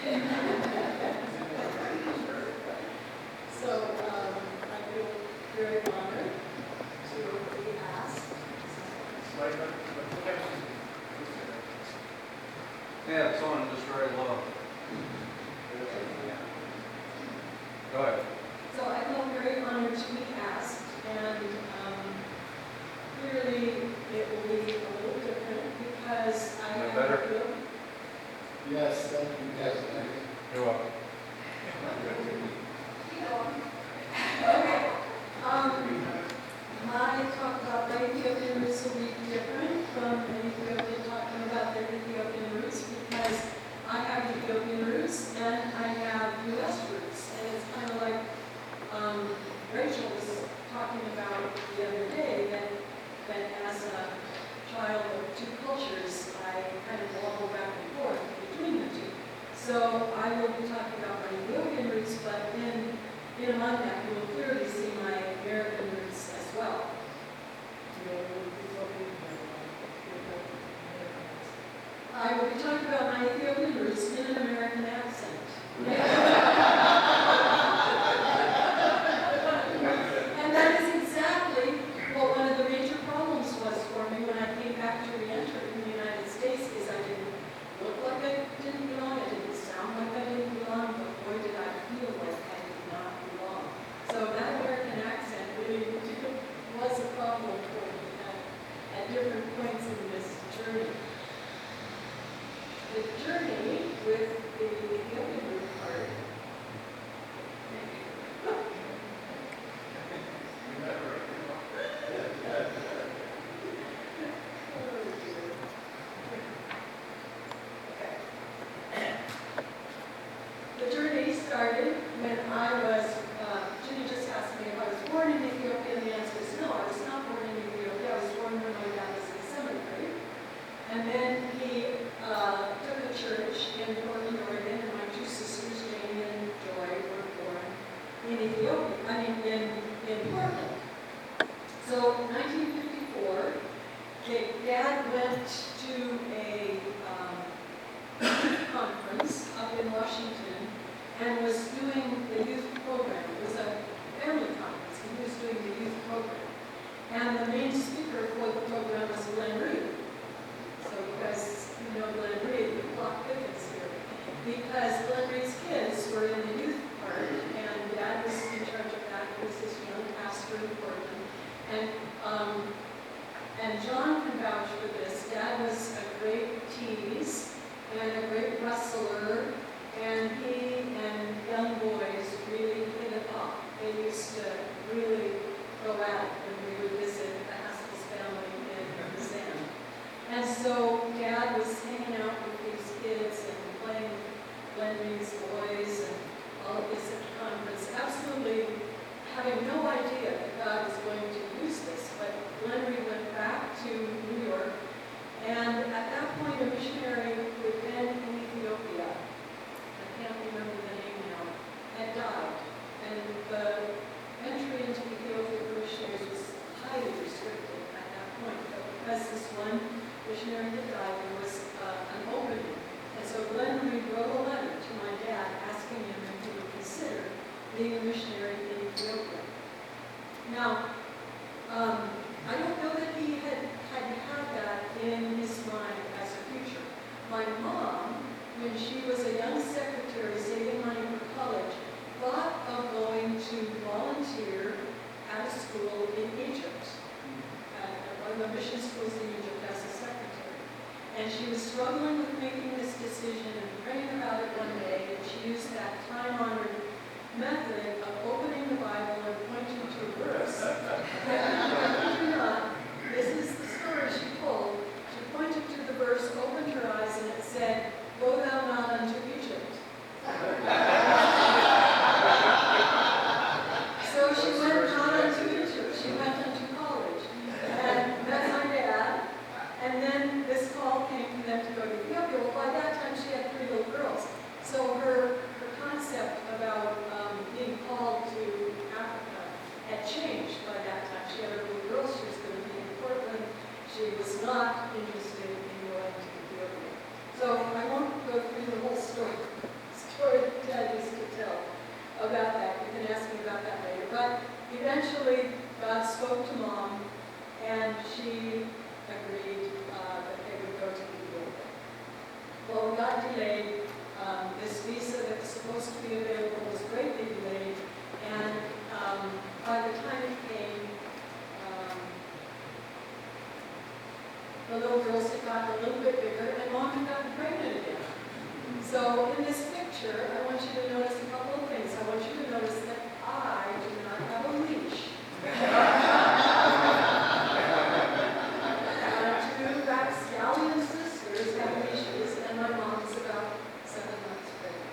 So I feel very honored to be asked. Yeah, someone just very low. Go ahead. So I feel very honored to be asked, and clearly it will be a little different because I No have better? Yes, thank you. Yes, thank you. You're welcome. Okay. My talk about my Ethiopian roots will be different from an Ethiopian talking about their Ethiopian roots because I have Ethiopian roots and I have U.S. roots. And it's kind of like Rachel was talking about the other day that as a child of two cultures, I kind of wobble back and forth between the two. So I will be talking about my Ethiopian roots, but in a month you will clearly see my American roots as well. I will be talking about my Ethiopian roots in an American accent. And that is exactly what one of the major problems was for me when I came back to re-enter in the United States is I didn't look like I didn't belong, I didn't sound like I didn't belong, but boy did I feel like I did not belong. So that American accent really was a problem for me at different points in this journey. The journey with the Ethiopian root part. The journey started when I was, Ginny just asked me if I was born in Ethiopia, and the answer is no, I was not born in Ethiopia. I was born when my dad was in seminary. And then he took a church in Portland, Oregon, and my two sisters, Jane and Joy, were born in Ethiopia, in Portland. So 1954, Dad went to a conference up in Washington and was doing the youth program. It was a family conference, and he was doing the youth program. And the main speaker for the program was Glenn Reed. So you guys know Glenn Reed, the clock thickens here. Because Glenn Reed's kids were in the youth part, and Dad was in charge of that. He was this young pastor in Portland. And John can vouch for this. Dad was a great tease and a great wrestler, and he and young boys really hit it off. They used to really go at it when we would visit the Haskell's family in the sand. And so Dad was hanging out with these kids and playing with Glenn Reed's boys and all of this at the conference, absolutely having no idea that God was going to use this. But Glenn Reed went back to New York, and at that point a missionary who had been in Ethiopia, I can't remember the name now, had died. And the entry into Ethiopia for missionaries was highly restricted at that point. But because this one missionary had died, there was an opening. And so Glenn Reed wrote a letter to my dad asking him if he would consider being a missionary in Ethiopia. Now, I don't know that he had that in his mind as a future. My mom, when she was a young secretary saving money for college, thought of going to volunteer at a school in Egypt, at one of the mission schools in Egypt as a secretary. And she was struggling with making this decision and praying about it one day, and she used that time-honored method of opening the Bible and pointing to a verse. This is the story she told. She pointed to the verse, opened her eyes, and it said, "Go thou not unto Egypt." So she went not unto Egypt, she went unto college. And that's my dad. And then this call came for them to go to Ethiopia. Well, by that time she had 3 little girls. So her concept about being called to Africa had changed by that time. She had her little girls, she was going to be in Portland. She was not interested in going to got delayed. This visa that was supposed to be available was greatly delayed, and by the time it came, the little girls had gotten a little bit bigger, and Mom had gotten pregnant again. So in this picture, I want you to notice a couple of things. I want you to notice that I do not have a leash. Two rapscallion sisters have leashes, and my mom is about 7 months pregnant.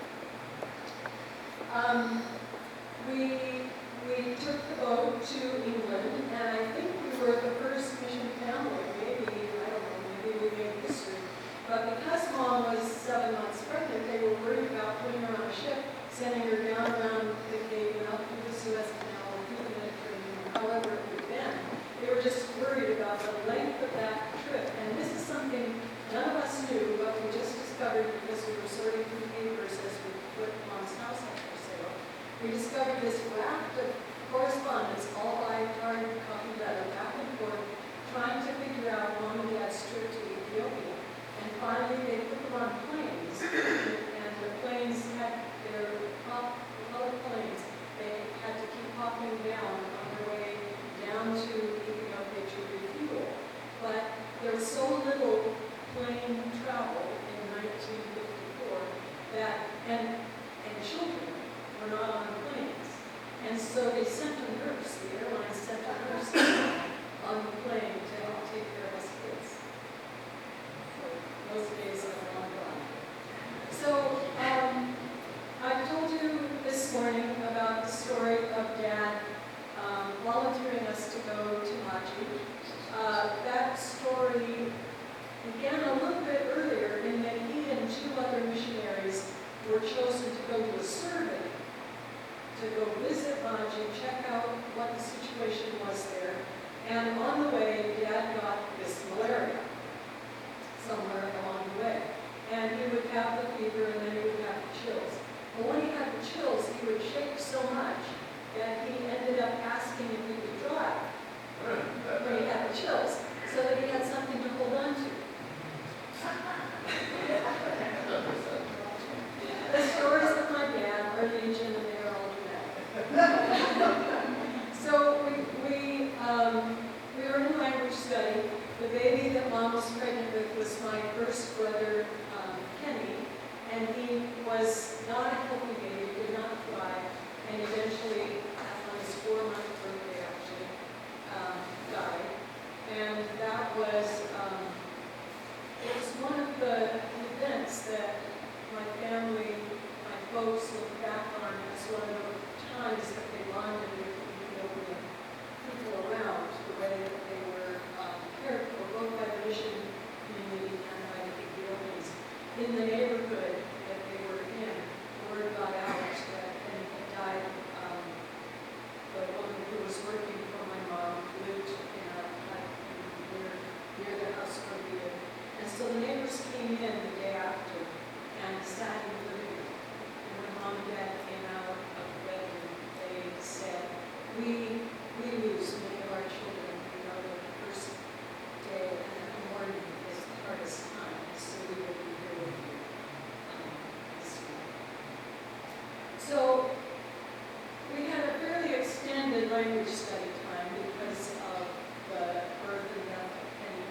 We took the boat to England, and I think we were the first mission family. Maybe, I don't know, maybe we made history. But because Mom was 7 months pregnant, they were worried about putting her on a ship, sending her down around the Cape and up through the Suez Canal and through the Mediterranean, however it would have been. They were just worried about the length of that trip. And this is something none of us knew, but we just discovered because we were sorting through papers as we put Mom's house up for sale. We discovered this raft of correspondence, all by hard copy letter, back and forth, trying to figure out Mom and Dad's trip to Ethiopia. And finally, they put them on planes, and the planes had their colored planes. They had to keep hopping down on their way down to Ethiopia to refuel. But there was so little plane travel in 1954 that, and children were not on planes. And so they sent a nurse, the airline sent a nurse on the plane to help take care of us kids. Those days are long gone. So, I told you this morning about the story of Dad volunteering us to go to Haji. That story began a little bit earlier in that he and 2 other missionaries were chosen to go to a survey, to go visit Haji, check out what the situation was there. And on the way, Dad got this malaria somewhere along the way. And he would have the fever, and then he would have the chills. But when he had the chills, he would shake so much that he ended up asking if he could drive when he had the chills, so that he had something to hold on to. The stories of my dad are legion, and they are all dramatic. So we were in language study. The baby that Mom was pregnant with was my first brother, Kenny, and he was not a healthy baby, did not thrive, and eventually, on his 4-month birthday, actually, died. And that was, it was one of the events that my family, my folks look back on as one of the times that they bonded with the Ethiopian people around, the way that they were cared for, both by the mission community and by the Ethiopians. In the neighborhood that they were in, the word got out that Penny had died. The woman who was working for my mom lived in a hut near the house where we lived. And so the neighbors came in the day after and sat in the living room. And when Mom and Dad came out of the bedroom, they said, we lose many of our children. You know, the first day and the morning is the hardest time, so we will be here with you this week. So we had a fairly extended language study time because of the birth and death of Penny,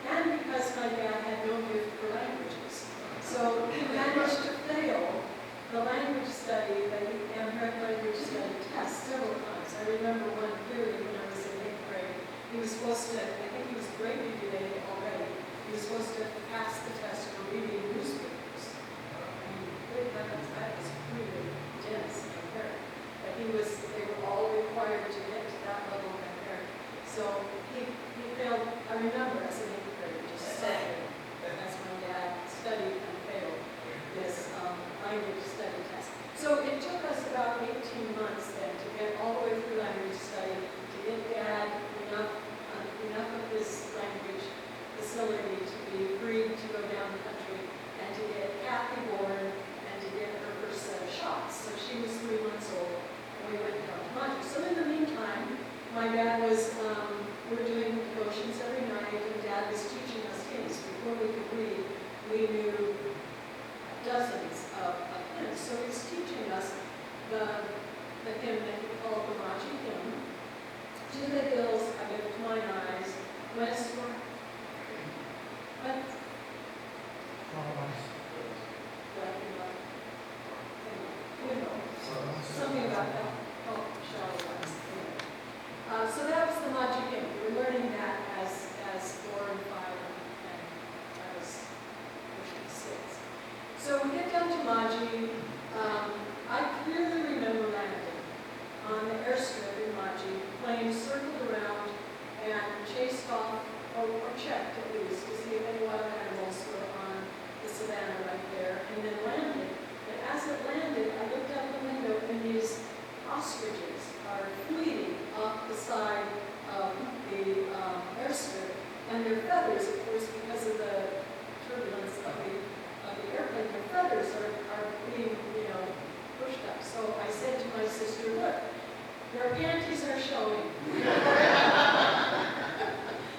and because my dad had no gift for languages. So he managed to fail the language study, the Amharic language study test several times. I remember one clearly when I was in 8th grade. He was supposed to, I think he was greatly delayed already. He was supposed to pass the test for reading newspapers. I mean, that was really dense and hard. But they were all required to get to that level of impairment. So he failed, I remember as an 8th grader, just saying, as my dad studied and failed this language study test. So it took us about 18 months then to get all the way through language study, to get Dad enough of this language facility to be free to go down the country, and to get Kathy born, and to get her first set of shots. So she was 3 months old, and we went down to Haji. So in the meantime, my dad was, we were doing devotions every night, and Dad was teaching us hymns. Before we could read, we knew So he's teaching us the hymn that he called the Maji hymn. To the hills I lift mine eyes, westward. What? You know, something about that. Oh, Charlotte was. So that was the Maji hymn. We were learning that as 4 and 5, and I was pushing 6. So we get down to Maji. I clearly remember landing on the airstrip in Maji. Planes circled around and chased off, or checked at least, to see if any wild animals were on the savannah right there, and then landed. And as it landed, I looked out the window, and these ostriches are fleeing off the side of the airstrip, and their feathers, of course, because of the turbulence of the airplane, their feathers are being, pushed up. So I said to my sister, look, your panties are showing.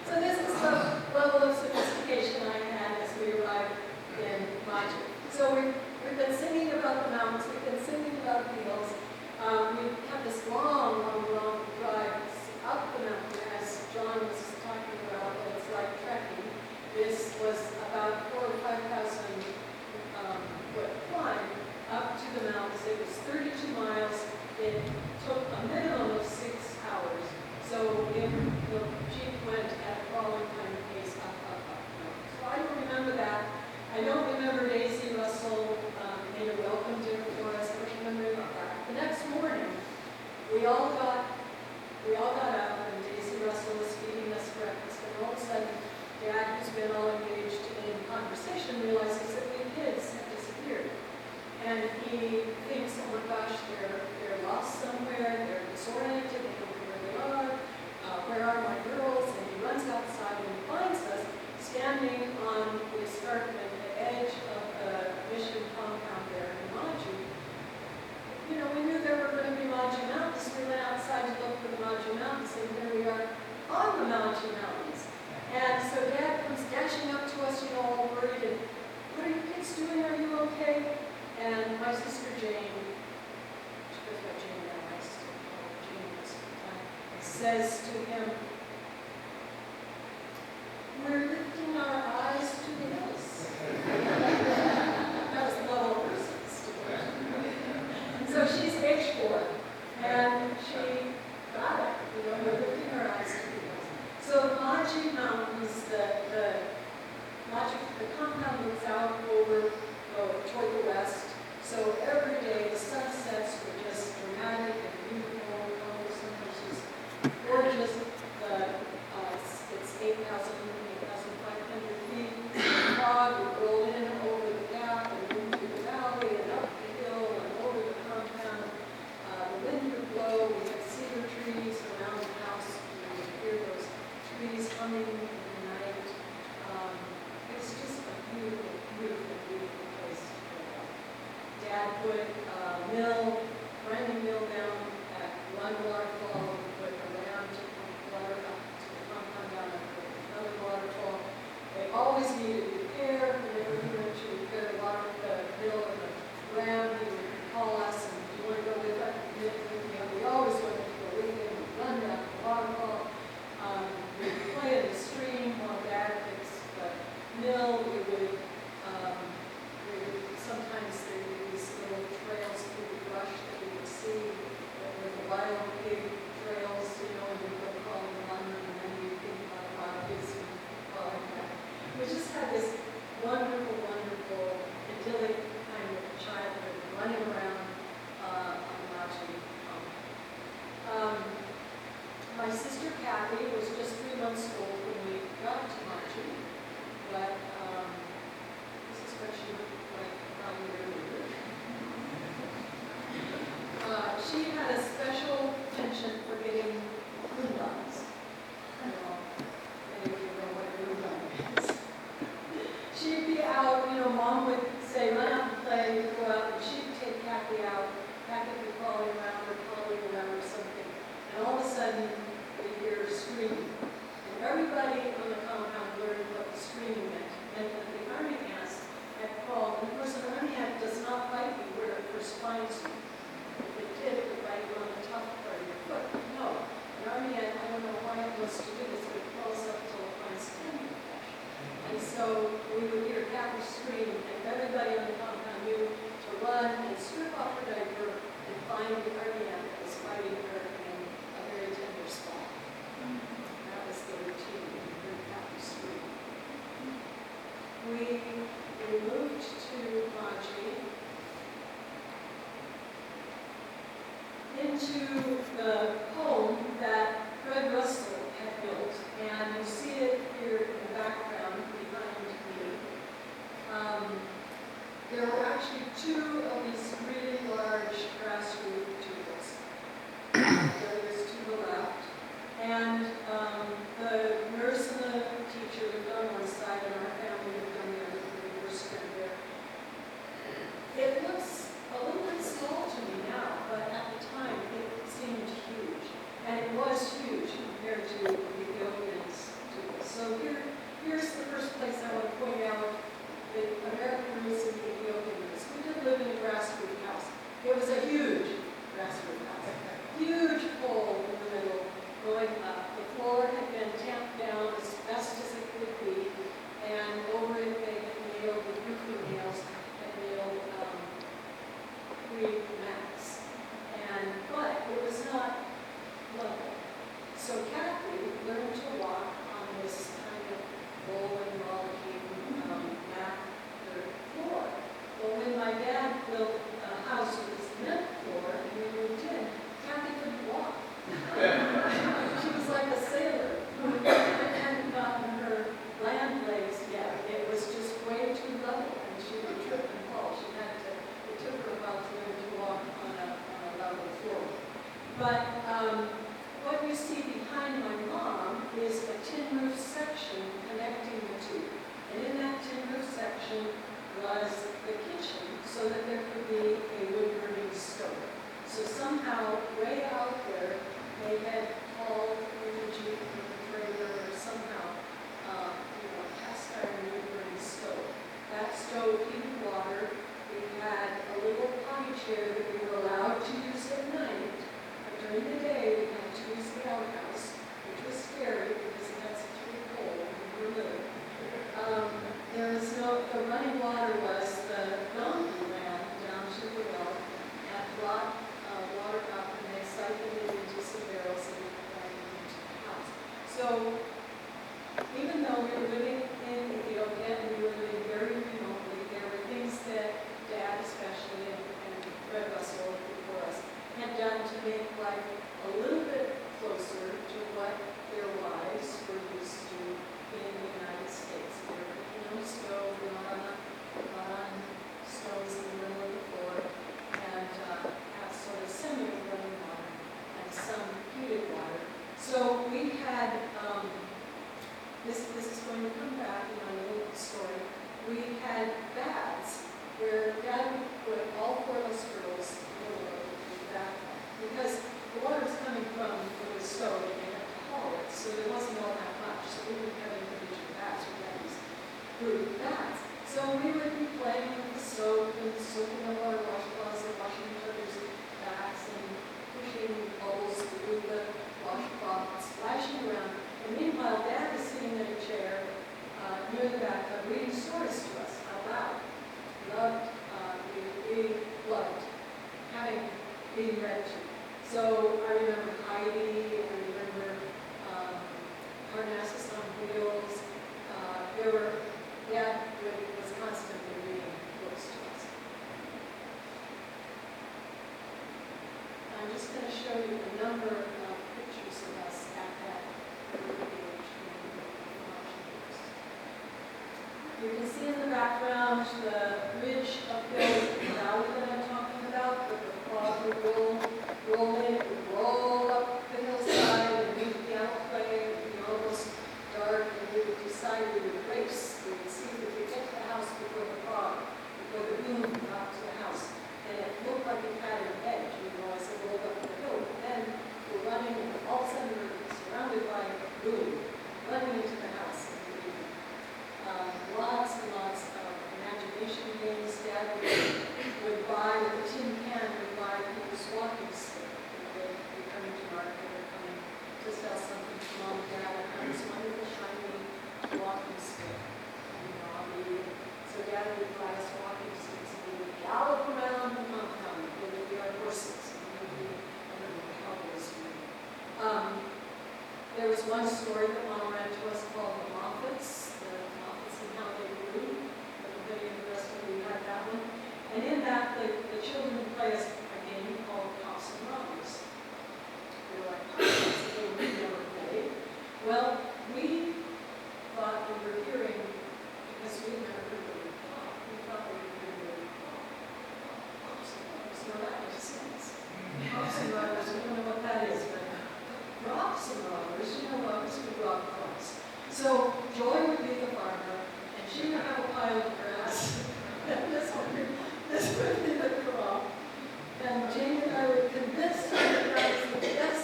So this is the level of sophistication I had as we arrived in Maji. So we've been singing about the mountains, we've been singing about the hills. We have this long drive up the mountain, as John was talking about. It's like trekking. This was about 4,000 or 5,000 foot climb up to the mountains. It was 32 miles. It took a minimum of 6 hours. So the Jeep went at a crawling kind of pace up. So I don't remember that. I don't remember Daisy Russell made a welcome dinner for us. I don't remember about that. The next morning, we all got up, and Daisy Russell was feeding us breakfast, and all of a sudden, Dad, who's been all engaged in conversation, realizes that the kids have disappeared. And he thinks, oh my gosh, they're lost somewhere, they're disoriented, they don't know where they are, where are my girls? And he runs outside and finds us standing on the escarpment, the edge of the mission compound there in Maji. We knew there were going to be Maji Mountains. We went outside to look for the Maji Mountains, and here we are on the Maji Mountains. And so Dad comes dashing up to us, all worried, and what are you kids doing? Are you okay? And my sister Jane, she goes by Jane now, I still call her Jane most of the time, says to him, we're lifting our eyes to the hills. That was level persons. So she's H4, and she got it. We're lifting our eyes to the hills. So the Maji Mountains, the compound looks out over toward the west. So every day the sunsets were just dramatic and beautiful. Sometimes just gorgeous. It's 8,500 feet. The fog would roll in over the gap and into the valley and up the hill and over the compound. The wind would blow. We had cedar trees around the house. You would hear those trees humming in the night. It's just a beautiful, beautiful, beautiful place to go out. Dad put grinding mill down at one waterfall. We put a ram to pump water up to the compound down at another waterfall. They always needed repair. Whenever we went to repair the mill or the ram, he would call us and, do you want to go with us? We always wanted to go with him. We'd run down the waterfall. We'd play in the stream while Dad fixed the mill. We would sometimes there were these little trails through the brush that we would see that were the wild pig trails, and we would go crawling along them, and then we'd think about wild pigs and all like that. We just had this wonderful, wonderful, idyllic kind of childhood running around on the Maji. My sister Kathy was just 3 months old when we got to Maji, but this is what she looked like probably earlier. She had a special penchant for getting boondocks. Anyway, you know what a boondock is. She'd be out, Mom would say, run out and play, we'd go out, and she'd take Kathy out. Kathy would be crawling around or something. And all of a sudden, we'd hear her screaming. And everybody on the compound learned what the screaming meant. And the army ants had crawled. And of course, an army ant does not bite you for hurts you. If it did, it would bite you on the top part of your foot. No, an army ant, I don't know why it wants to do this, but it crawls up till it finds tender flesh. And so we would hear Kathy scream, and everybody on the compound knew to run and strip off her diaper and find the army ant that was fighting her in a very tender spot. That was the routine. We heard Kathy scream. We moved to Maji, into the home that Fred Russell had built, and you see it here in the background behind me. There were actually two of these really large grass roof tulips. There's to the left, and the nurse and the teacher lived on one side, and our family lived on the other. We were spread there. It looks a little bit small to me now, but at the time it seemed huge, and it was huge compared to Ethiopians. So here's the first place I want to point out the American roots and the Ethiopian roots. We did live in a grass roof house. It was a huge grass roof house, huge hole in the middle going up. The floor had been tamped down as best as it could be, and over it they had nailed with roofing nails, had nailed mats. But it was not level. So Kathy learned to walk on this kind of rolling, rollicking mat dirt floor. Well, when my dad built a house with a cement floor and we moved in, Kathy couldn't walk. She was like a sailor who hadn't gotten her land legs yet. It was just way too level, and she would trip and fall. It took her a while to learn to walk on a level floor. But what you see behind my mom is a tin roof section connecting the two. And in that tin roof section was the kitchen, so that there could be a wood-burning stove. So somehow, way out there, they had hauled in the Jeep with the trailer, or somehow, cast iron wood-burning stove. That stove heated water. We had a little potty chair that we were allowed to use at night. But during the day, we had to use the outhouse, which was scary because it had such a big hole when we were little. The running water was the donkey ran down to the well and brought water up, and they siphoned it into some barrels and ran it into the house. So even though we were living in Ethiopia and we were living very remotely, there were things that Dad especially and Fred Russell before us had done to make life a little bit closer to what their wives were used to in the United States. They were cooking on a stove, not on stoves in the middle of the floor, and have sort of semi-running water and some heated water. So we had, this is going to come back in my little story, we had baths where Dad would put all four of us girls in the bath because the water was coming from the stove and they had to haul it, so there wasn't all that much. So we didn't have individual baths, we had these group baths. So we would be playing with the soap and soaking up our washcloths and washing each other's backs and pushing bowls through the washcloth and splashing around. And meanwhile, Dad was sitting in a chair near the bathtub reading stories to us out loud. We loved being read to. So I remember Heidi, and I remember Parnassus on Wheels. Dad was constantly reading books to us. I'm just going to show you a number of pictures of us at that early age. You can see in the background the ridge uphill valley that I'm talking about, where the fog would roll in, it would roll up the hillside, and we'd be out playing, it would be almost dark, and we would decide we would race. We would see if we could get to the house before the fog, before the boom got to the house. And it looked like it had an edge, as it rolled up the hill, but then we're tell something to Mom and Dad. I had this wonderful shiny walking stick. So Dad would buy us walking sticks and we would gallop around the compound. There would be our horses and we would be under the cowboys. There was one story that Mom read to us called the Moffats and how they grew. Everybody in the rest of you had that one. And in that, the children play a game called Cops and Robbers. They were like, that's a game we never played. Well, we thought we were hearing, because we never heard the word cop, we thought we were hearing the word cop. Cops and Robbers, no, that makes sense. Cops and Robbers, we don't know what that is, but Cops and Robbers, you know what, we rob cars. So Joy would be the farmer, and she would have a pile of grass. And this would be the crop. And Jane and I were convinced that that was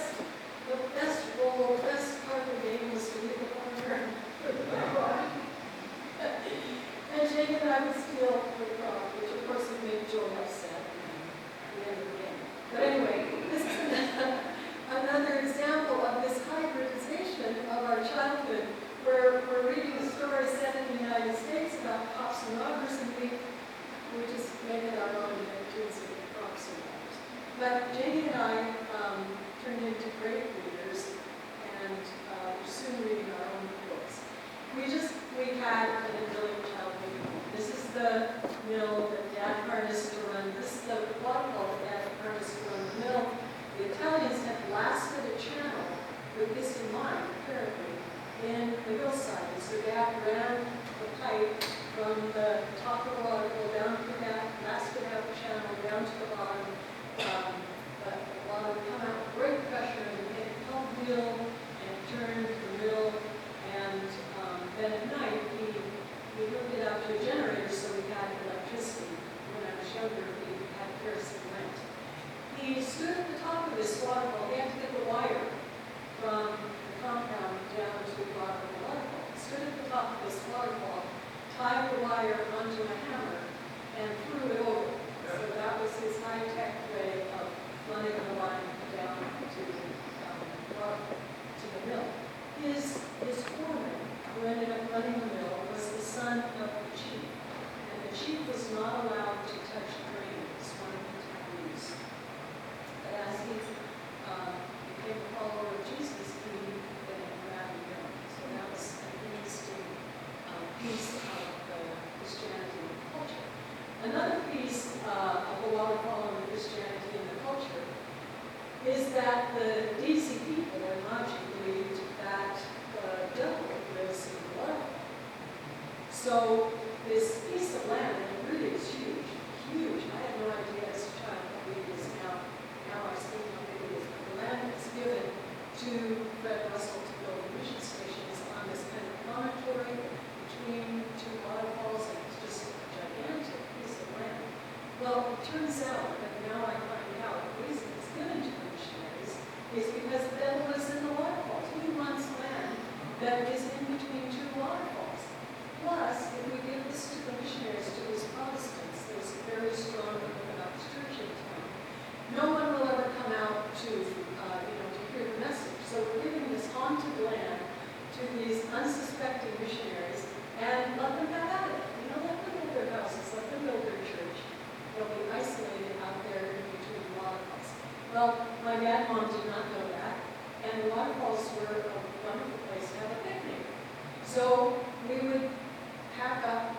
the best role, best part of the game was to be the farmer with the crop. And Jane and I would steal the crop, which of course would make Joy upset at the end of the game. But anyway, this is another example of this hybridization of our childhood, where we're reading a story set in the United States about cops and robbers, and we just make it our own cartoons of cops and robbers. But Janie and I turned into great readers, and we're soon reading our own books. We had an idyllic childhood. This is the mill that Dad harnessed to run. This is the waterfall that Dad harnessed to run the mill. The Italians had blasted a channel with this in mind, apparently, in the hillside. So Dad ran the pipe from the top of the waterfall down to that, blasted out the channel down to the bottom. But the water would come out with great pressure and hit the pump wheel and turn the mill. And then at night, we hooked it up to a generator so we had electricity. When I was younger, we had kerosene lamps. He stood at the top of this waterfall. He had to get the wire from the compound down to the bottom of the waterfall. He stood at the top of this waterfall, tied the wire onto a hammer, and threw it over. So that was his high-tech way of running the line down to the mill. His foreman, who ended up running the mill, was the son of the chief. And the chief was not allowed to touch grain. It was one of the taboos. But as he became a follower of Jesus, he then grabbed the mill. So that was an interesting piece of Christianity and culture. Another piece of the waterfall and the Christianity and the culture is that the DC people in Maji believed that the devil lives in the waterfall. So this piece of land, and it really is huge, huge. I had no idea as a child how big it is now. Now I see how big it is. But the land was given to Fred Russell to build mission stations on this kind of promontory between two waterfalls, and it's just a gigantic piece of land. Well, it turns out that now I find out the reason it's given to the missionaries is because the devil is in the waterfalls. He wants land that is in between two waterfalls. Plus, if we give this to the missionaries, to these Protestants, there's a very strong Orthodox church in town. No one will ever come out to hear the message. So we're giving this haunted land to these unsuspecting missionaries and let them have at it. Let them build their houses, let them build their church. They'll be isolated out there in between the waterfalls. Well, my dad and mom did not know that, and the waterfalls were a wonderful place to have a picnic. So we would pack up,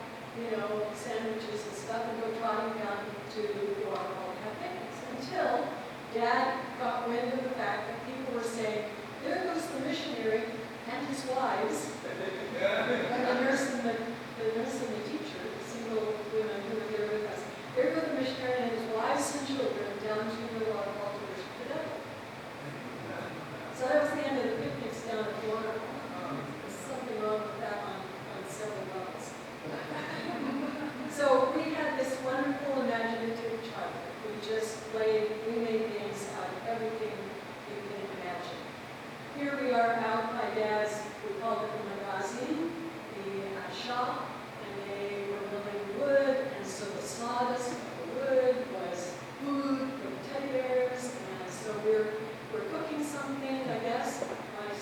sandwiches and stuff and go trotting down to the waterfall and have picnics until Dad got wind of the fact that people were saying, there goes the missionary and his wives, and the nurse and the teacher, the single women who were there with us. There go the missionary and his wives and children down to the waterfall to worship the devil. So that was the end of the picnics down at the waterfall. There's something wrong with that on several levels. So we had this wonderful imaginative childhood. We made games out of everything you can imagine. Here we are out by Dad's, we called it the magazine, the shop, and they were building wood, and so the sawdust of the wood was food for the teddy bears, and so we're cooking something, I guess. My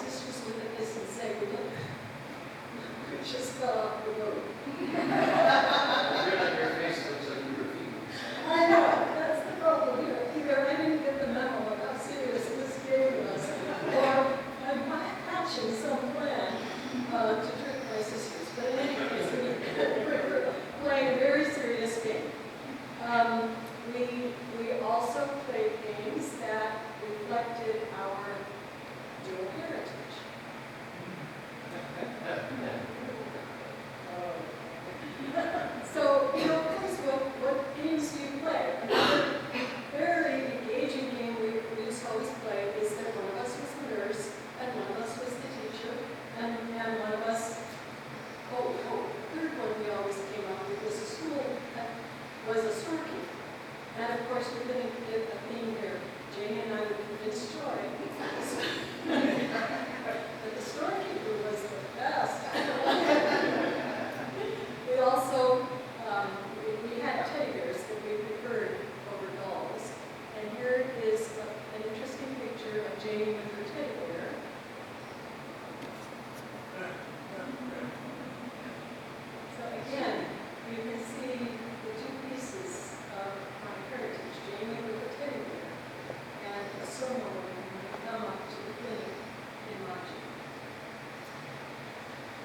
We also played games that reflected our dual heritage. So, you know, of course, what games do you play? Another very engaging game we used to always play is that one of us was the nurse, and one of us was the teacher, and one of us, the third one we always came up with was a school, was a storekeeper. And of course, we're going to get a theme here. Jane and I would convince Joy that the storekeeper was the best. We also, we had teddy bears that we preferred over dolls. And here is an interesting picture of Jane with her teddy bear. So again, you can see the two pieces of my heritage, Jamie with a teddy bear and a sewing woman when you come up to the clinic in Machi.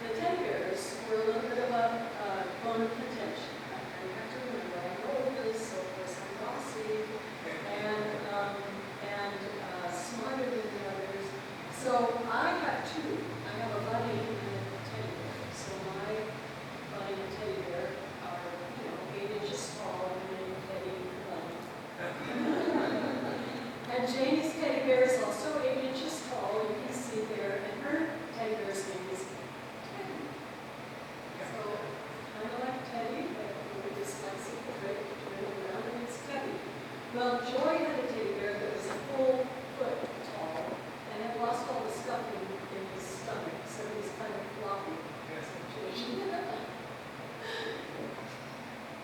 The teddy bears were a little bit of a bone of contention. You have to remember, I'm oldest, so of course I'm bossy and smarter than the others. So I have two. I have a bunny and a teddy bear. So my bunny and teddy bear are, 8 inches tall and then Teddy the bunny. And Janie's teddy bear is also 8 inches tall, you can see there, and her teddy bear's name is Teddy. So kind of like Teddy, but with a dyslexic trait, around, and it's Teddy. Well, Joy had a teddy bear that was a full foot tall and had lost all the stuffing in his stomach, so he was kind of floppy.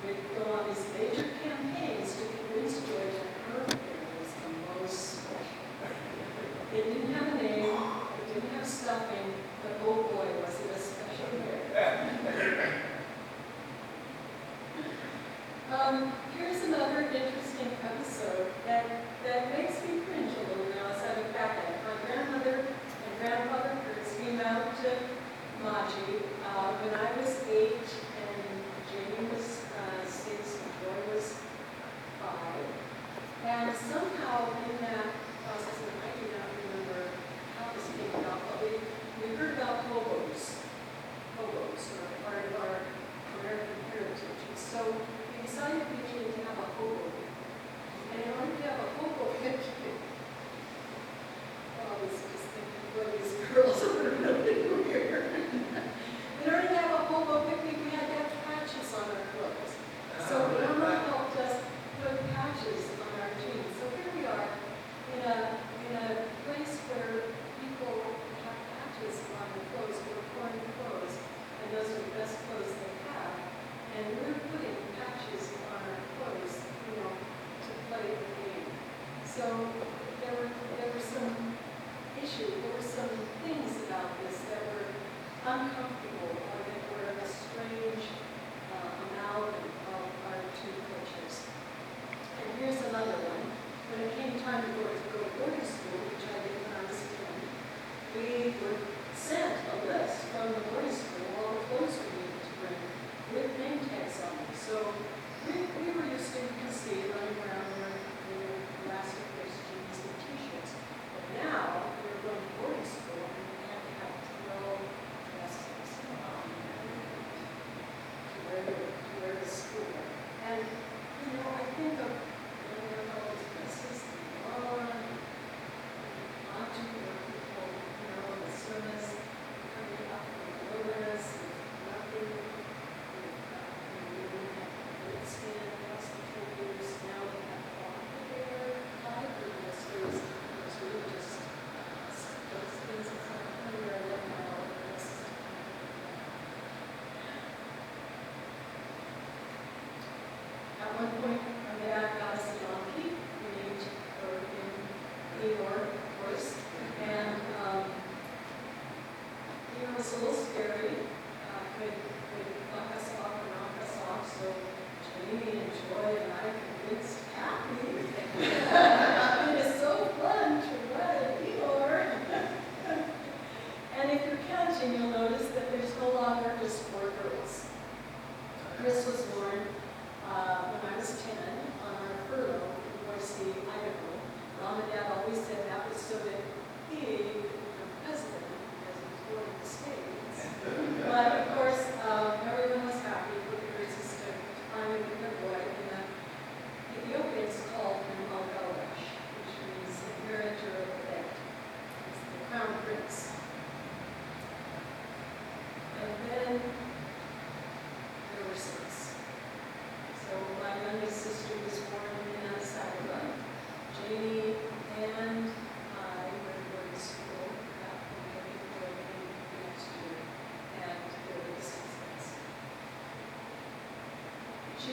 We'd go on these major campaigns to convince Joy that her bear was the most special. It didn't have a name, it didn't have stuffing, but oh boy, was it a special bear. Here's another interesting episode that makes me cringe a little now as I look back at it. My grandmother and grandfather first came out to Maji when I was 8 and Jamie was 6 and Joy was 5. And somehow in that process, and I do not remember how this came about, but we heard about hobos. Hobos are part of our American heritage. And so we decided we needed to have a hobo picnic. And in order to have a hobo picnic, I was just thinking, boy, these girls are really weird. In order to have a hobo picnic, we had to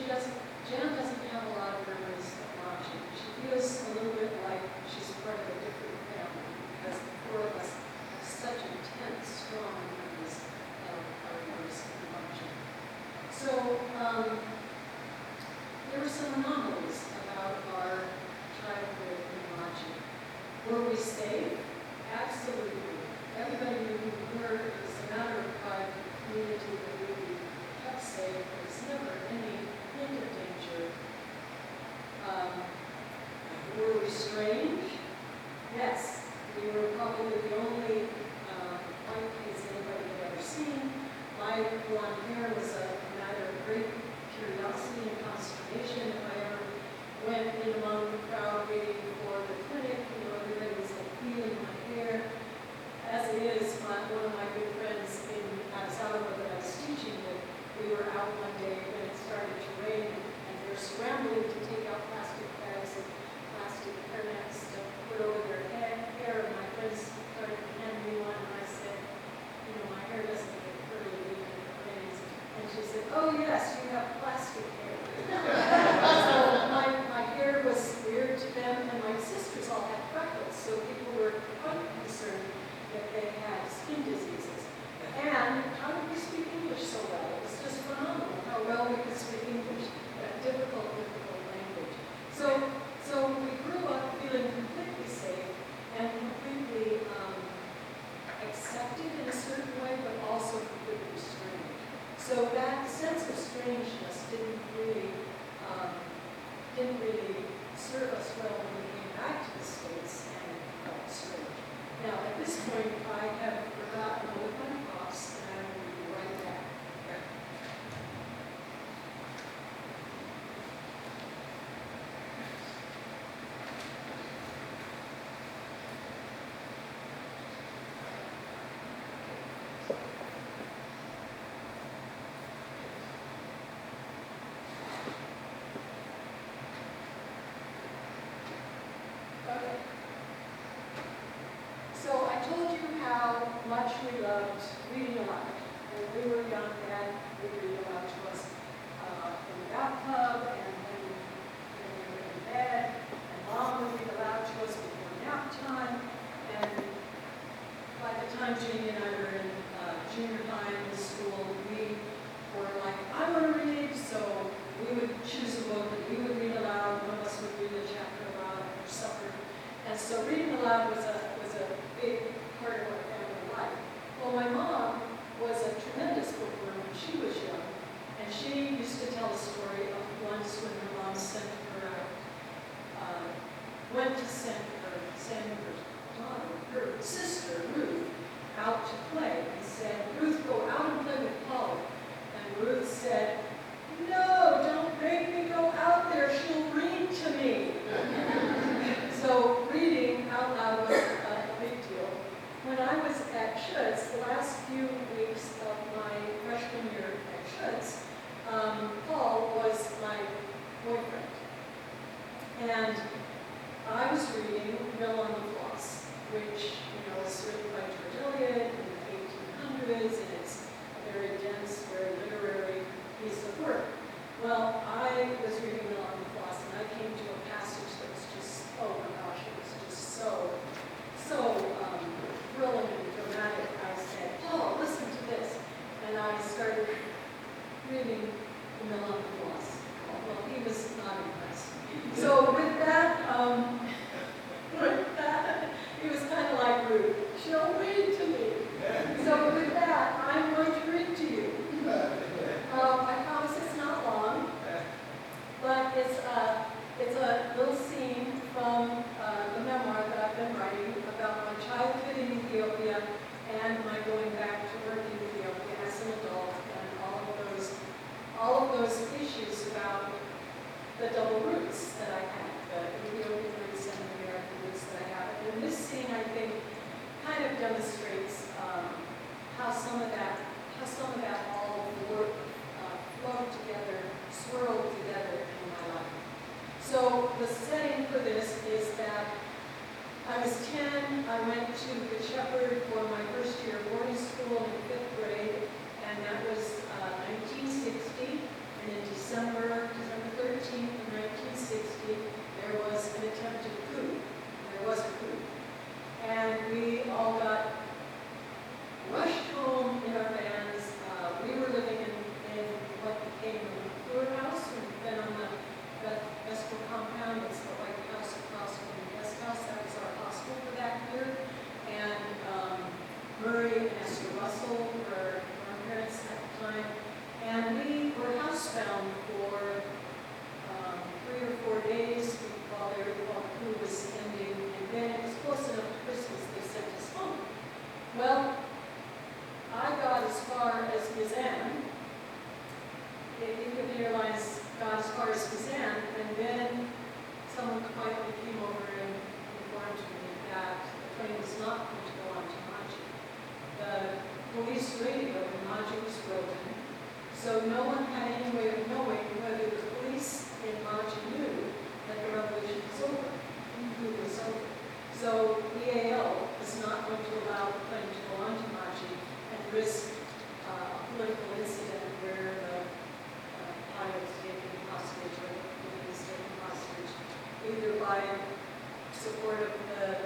Jan doesn't have a lot of memories of Machi. She feels a little bit like she's part of a different family because the four of us have such intense, strong memories of our years in Machi. So, there were some anomalies about our childhood in Machi. Were we safe? Absolutely. Everybody knew who we were. It was a matter of pride in the community that we would be kept safe. There was never any hint of danger. Were we strange? Yes. We were probably the only white kids anybody had ever seen. My blonde hair was a matter of great curiosity and consternation. If I ever went in among the crowd waiting for the clinic, everybody was like feeling my hair. As it is, one of my good friends in Arizona that I was teaching with, we were out one day when it started to rain, and they were scrambling to take out plastic bags and plastic hairnets to put over their hair, and my friends started handing me one, and I said, my hair doesn't get curly even if it rains. And she said, oh yes, you have plastic hair. So my hair was weird to them, and my sisters all had freckles, so people were quite concerned that they had skin diseases. And how did we speak English so well? It was just phenomenal how well we could speak English, that difficult language. So we grew up feeling completely safe and completely accepted in a certain way, but also completely strange. So that sense of strangeness didn't really serve us well when we came back to the States and felt strange. Now, at this point, I have forgotten all of my props, and I'm going to be right back. Okay. So I told you how much we loved reading aloud. When we were young, Dad would read aloud to us in the bathtub, and when we were in bed, and Mom would read aloud to us before nap time. And by the time Jamie and I were in junior high in school, we were like, I want to read, so we would choose a book and we would read aloud. One of us would read a chapter aloud for supper. And so reading aloud was a big part of our family life. Well, my mom was a tremendous bookworm when she was young, and she used to tell a story of once when her mom sent her out, went to send her daughter, her sister, Ruth, out to play, and said, Ruth, go out and play with Polly. And Ruth said, no, don't make me go out there, she'll read to me. So reading out loud was a big deal. When I was at Schutz, the last few weeks of my freshman year at Schutz, Paul was my boyfriend. And I was reading Mill on the Floss, which was written by George Eliot in the 1800s, and it's a very dense, very literary piece of work. Well, I was reading Mill on the Floss, and I came to a passage that was just, oh my gosh, it was just so thrilling and dramatic. I said, oh, listen to this. And I started reading Mill on the Floss. Well, he was not impressed. So with that, he was kind of like Ruth. She'll read to me. So with that, I'm going to read to you. I promise it's not long, but it's a little scene from the memoir that I've been writing about my childhood in Ethiopia and my going back to work in Ethiopia as an adult, and all of those issues about the double roots that I had, the Ethiopian roots and the American roots that I have. And this scene, I think, kind of demonstrates how some of that all work flowed together, swirled together in my life. So the setting for this is that I was 10, I went to Good Shepherd for my first year of boarding school in 5th grade, and that was 1960. And in December 13th of 1960, there was an attempted coup. There was a coup. And we all got rushed home in our vans. We were living in what became the McClure House. We've been on the Vestal compound. It's the White House across from the guest house. That was our hostel for that year. And Murray and Esther Russell were our parents at the time. And we were housebound for 3 or 4 days while the coup was ending. And then it was close enough to Christmas, they sent us home. Well, I got as far as Kazan. Ethiopian Airlines got as far as Kazan, and then someone quietly came over and informed me that the train was not going to go on to Maji. The police radio in Maji was broken, so no one had any way of knowing whether the police in Maji knew that the revolution was over, who was over. So EAL was not going to allow the plane to go on to Maji and risk a political incident where the pilot was taken hostage or the police taken hostage, either by support of the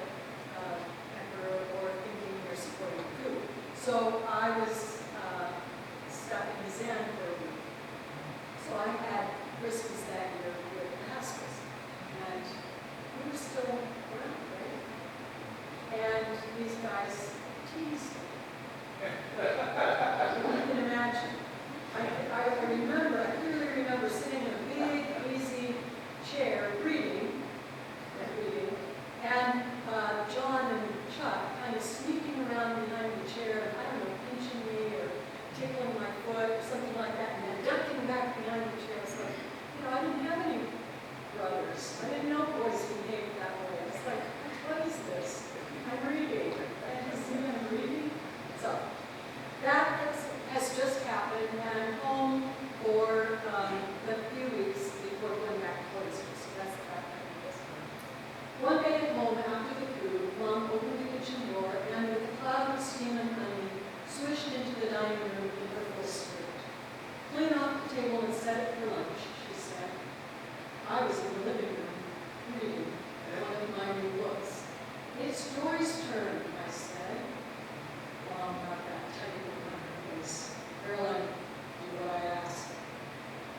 emperor or thinking they're supporting the coup. So I was stuck in Kazan for a week. So I had Christmas that year with the Haskell's, and we were still around, right? And these guys teased me. You can imagine. I remember, I clearly remember sitting in a big, easy chair reading, and John and Chuck kind of sneaking around behind the chair, I don't know, pinching me or tickling my foot or something like that, and then ducking back behind the chair. It's like, I didn't have any brothers. I didn't know boys behaved that way. It's like, what is this? I'm reading. I'm reading. So, that has just happened, and I'm home for a few weeks before going back to boarding school. So that's the background of this. One day at home after the coup, Mom opened the kitchen door and with a cloud of steam and honey, swished into the dining room in her full skirt. Clean off the table and set it for lunch, she said. I was in the living room, reading one of my new books. It's Joy's turn, I said. Mom got that tight look on her face. Caroline, do what I asked.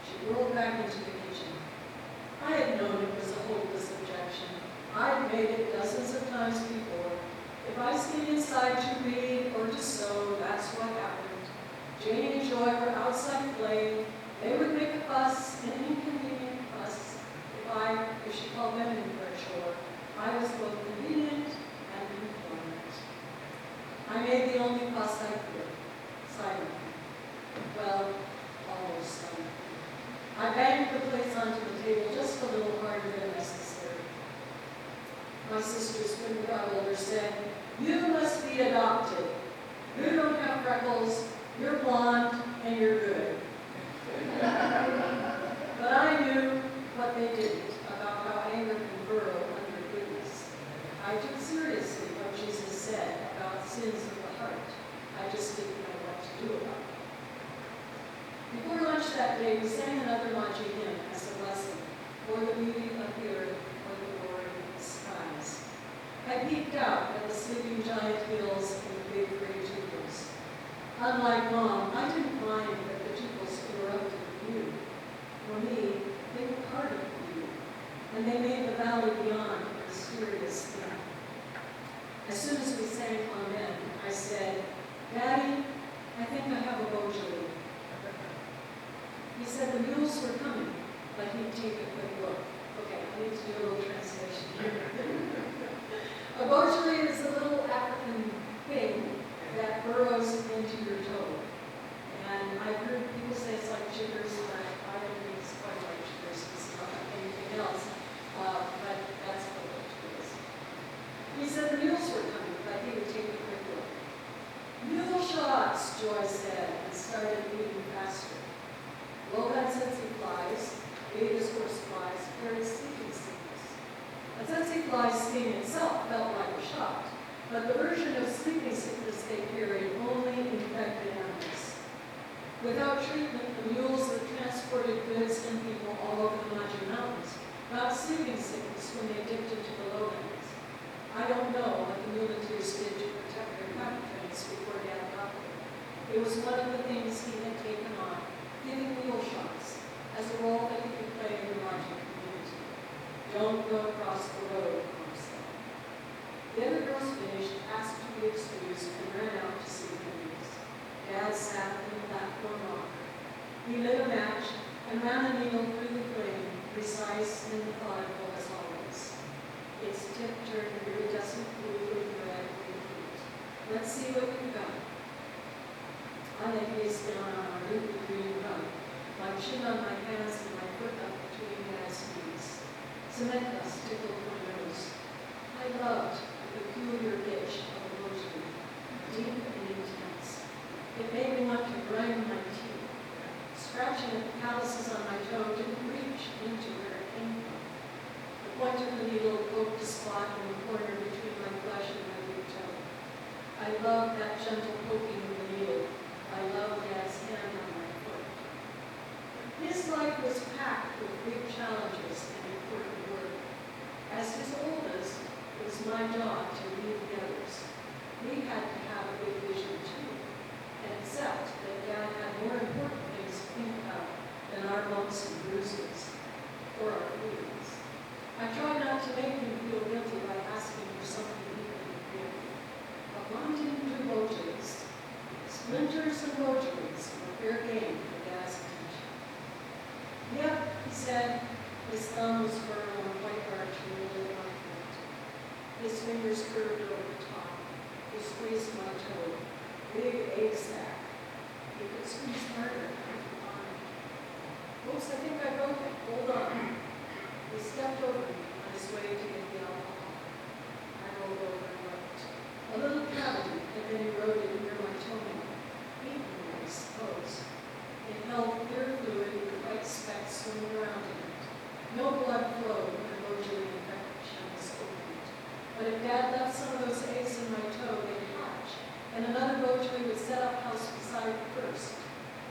She whirled back into the kitchen. I had known it was a hopeless objection. I'd made it dozens of times before. If I stayed inside to read or to sew, that's what happened. Janie and Joy were outside playing. They would make a fuss, an inconvenient fuss, if she called them in for a chore. I was both convenient and compliant. I made the only fuss I could, silently. Well, almost silently. I banged the plates onto the table just a little harder than necessary. My sisters, when we got older, said, "You must be adopted. You don't have freckles, you're blonde, and you're good." But I knew what they didn't about how anger can burrow under goodness. I took seriously what Jesus said about sins of the heart. I just didn't know what to do about it. Before lunch that day, we sang another Maji hymn as a blessing for the beauty of the earth, for the glory of the skies. I peeked out at the sleeping giant hills and the big gray tupils. Unlike Mom, I didn't mind that the tupils interrupted the view. For me, they were part of the view, and they made the valley beyond a mysterious thing. As soon as we sang Amen, I said, "Daddy, I think I have a Beaujolais." He said the mules were coming, but he'd take a quick look. Okay, I need to do a little translation here. A Beaujolais is a little African thing that burrows into your toe. And I've heard people say it's like chiggers, but I don't think it's quite like chiggers. It's not like anything else. But that's what it is. He said the mules were coming, but he would take a quick look. "Mule shots," Joy said, and started eating faster. Low-fat tsetse flies, Veda's horse flies, carried sleeping sickness. A tsetse fly's sting itself felt like a shot, but the version of sleeping sickness they carried only infected animals. Without treatment, the mules that transported Don't go across the road, Mom said. The other girls finished, asked to be excused, and ran out to see the news. Dad sat in the platform rocker. He lit a match and ran a needle through the flame, precise and methodical as always. Its tip turned iridescent blue with red and heat. Let's see what you've got. I lay face down on our new green rug, my chin on my hands and my foot up between Dad's knees. Cement dust tickled my nose. I loved the peculiar itch of a rosary, deep and intense. It made me want to grind my teeth. Scratching at the calluses on my toe didn't reach into where it came from. The point of the needle poked a spot in the corner between my flesh and my big toe. I loved that gentle poking of the needle. I loved Dad's hand on my foot. His life was packed with big challenges and important work. As his oldest, it was my job to lead the others. We had to have a big vision too, and accept that Dad had more important things to think about than our bumps and bruises or our feelings. I tried not to make him feel guilty by asking for something he couldn't give. But Mom didn't do rotaries. Splinters and rotaries were fair game for Dad's attention. Yep, he said, his thumb was firm on a white arch near my foot. His fingers curved over the top. He squeezed my toe. Big egg sack. He could squeeze harder. Oops, I think I broke it. Hold on. He stepped over me on his way to get the alcohol. I rolled over and looked. A little cavity had been eroded near my toenail. Eaten, I suppose. It held clear fluid with white specks swimming around in it. No blood flowed when the rotary infection was opened. But if Dad left some of those eggs in my toe, they'd hatch, and another rotary would set up house beside the first.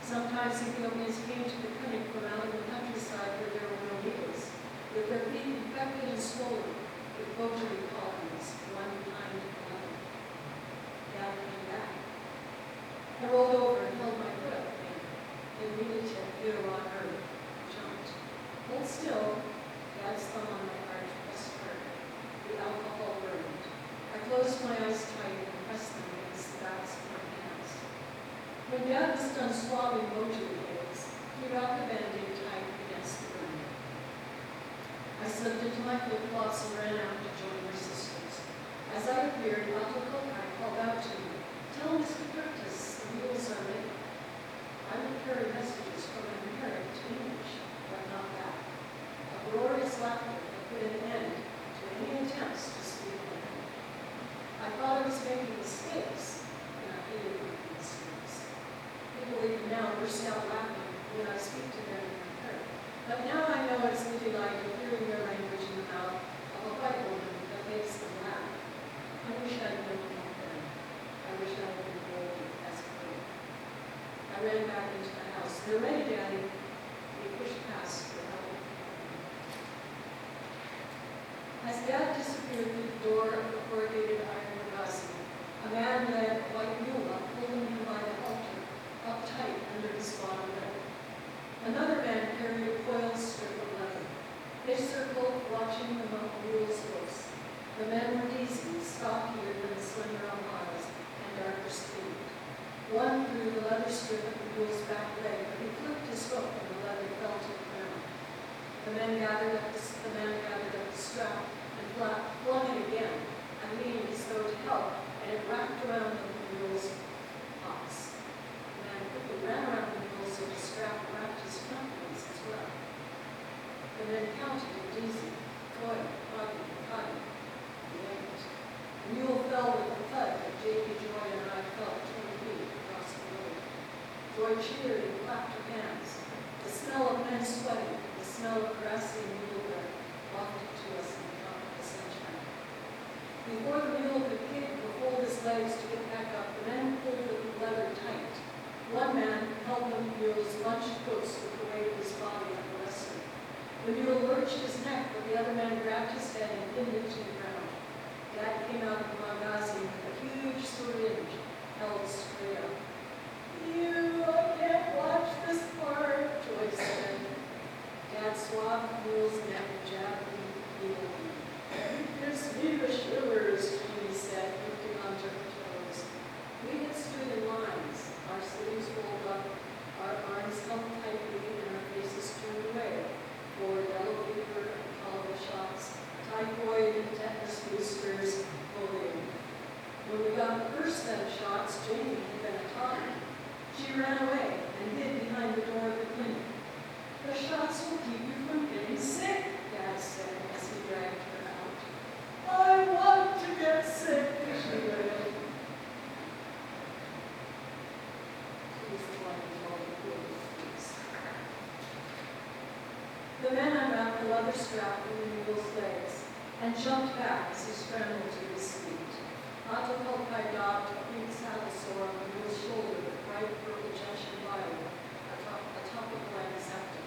Sometimes Ethiopians came to the clinic from out in the countryside where there were no needles, with their feet infected and swollen, with rotary colonies, one behind another. Dad came back. I rolled over and held my foot up again. It needed to hit a rock earth. I jumped. Hold still. Dad's thumb on my arch pressed hard. The alcohol burned. I closed my eyes tight and pressed them against the backs of my hands. When Dad was done swabbing rotary eggs, he wrapped the band-aid tight against the burn. I slipped into my flip-flops and ran out to join my sisters. As I appeared, Dr. Kokai called out to me, "Tell Mr. Curtis the wheels are ready." I would carry messages from American to English, but not that. Uproarious laughter had put an end to any attempts to speak American. I thought I was making mistakes, and I hated making mistakes. People even now burst out laughing when I speak to them in American. But now I know it's the delight of hearing their language in the mouth of a white woman that makes them laugh. I wish I'd known that then. I wish I had been bold as a girl. I ran back into the house. "They're ready, Daddy." He pushed past the helmet. As Dad disappeared through the door of the corrugated iron magazine, a man led a white mule up, holding him by the halter, uptight under his bottom leg. Another man carried a coiled strip of leather. They circled, watching the mule's hoofs. The men were easy, stockier than the slender alparas, and darker skinned. One threw the leather strip at the mule's back leg, but he flipped his hook and the leather fell to the ground. The man gathered up the strap and flung it again. I leaned as though to help, and it wrapped around the mule's hocks. The man quickly ran around the mule so the strap wrapped his front legs as well. The men counted it easy. Toil, cotton, the end. The mule fell with a thud that J.P. Joy and I felt 20 feet across the road. Joy cheered and clapped her hands. The smell of men sweating, the smell of grassy mule breath wafted to us in the tropical sunshine. Before the mule could kick or hold his legs to get back up, the men pulled the leather tight. One man held the mule's bunched hooves with the weight of his body like a wrestler. The mule lurched his neck, but the other man grabbed his head and pinned it to the ground. Dad came out of the magazine with a huge syringe held straight up. I can't watch this part," Joy said. Dad swabbed the mule's neck and jabbed him There's Swedish rivers, he said, lifting on toes. We had stood in lines, our sleeves rolled up, our arms held tightly, and our faces turned away, for yellow fever and cholera shots, typhoid and tetanus boosters, bullying. When we got the first set of shots, Jamie had been a toddler. She ran away and hid behind the door of the clinic. The shots will keep you from getting sick, Dad said as he dragged her out. I want to get sick, she wailed. She was the one who told the police. The man unwrapped the leather strap from the mule's legs and jumped back as he scrambled to his feet. Otto helped my dog to a pink saddle sore on the mule's shoulder with bright purple junction vial atop of the leg septum.